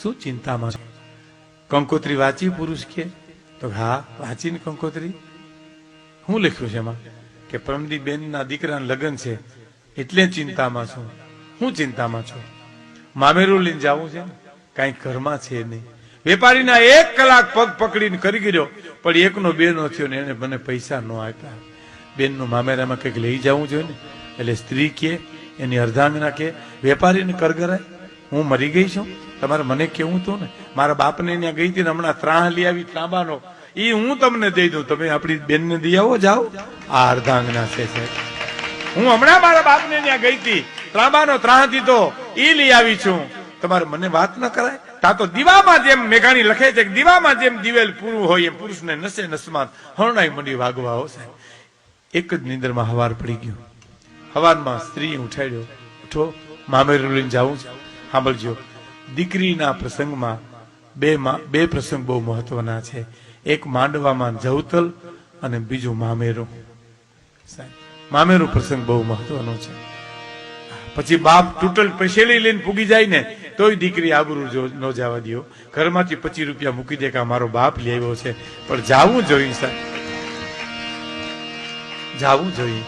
શું ચિંતામાં છો? કંકોત્રી વાંચી પુરુષ કે? તો હા વાંચીને કંકોત્રી. હું લખ્યું છે એમાં કે પરમદી બેન ના દીકરાના લગ્ન છે એટલે ચિંતામાં છું. હું ચિંતામાં છું? મામેરું લઈને જવું છે ને, કઈ ઘરમાં છે નહીં. વેપારીના 1 કલાક પગ પકડીને કરી ગયો, પણ એકનો બેનો થયો ને એને મને પૈસા ન આપ્યા. બેનનું મામેરામાં કંઈક લઈ જવું જોઈએ ને, એટલે સ્ત્રી કે એની અર્ધાંગના કે વેપારીને કરગરાય. હું મરી ગઈ છું, તમારે મને કેવું હતું ને. મારા બાપને ત્યાં ગઈ હતી ને હમણાં ત્રાહ લઈ આવી તાંબાનો, એ હું તમને દઈ દઉં, તમે આપણી બેનને દઈ આવો જાઓ. આ અર્ધાંગના છે સાહેબ. હું હમણાં મારા બાપને ત્યાં ગઈ હતી, ત્રાંબાનો ત્રાહ દીધો, એ લઈ આવી છું. તમારે મને વાત ન કરાય? તા તો દીવામાં જેમ મેઘાણી લખે છે કે દીવામાં જેમ દિવેલ પૂરું હોય એમ પુરુષને નસે નસમાં હરણાઈ મંડી વાગવા હો સાહેબ. એક જ નિંદરમાં હવાર પડી ગયું. હવારમાં સ્ત્રી ઉઠાડ્યો, ઉઠો મામેરું લઈને જાવું છે. સાંભળજો, દીકરીના પ્રસંગમાં બે પ્રસંગ બહુ મહત્વના છે. એક માંડવામાં જવતલ અને બીજું મામેરું. સાહેબ મામેરું પ્રસંગ બહુ મહત્વનો છે. પછી બાપ તૂટલ પૈસેલી લઈને પૂગી જાય ને તોય દીકરી આબરૂ ન જવા દો. ઘરમાંથી 25 રૂપિયા મૂકી દે કે મારો બાપ લઈ આવ્યો છે, પણ જાવું જોઈએ સાહેબ, જાવું જોઈએ.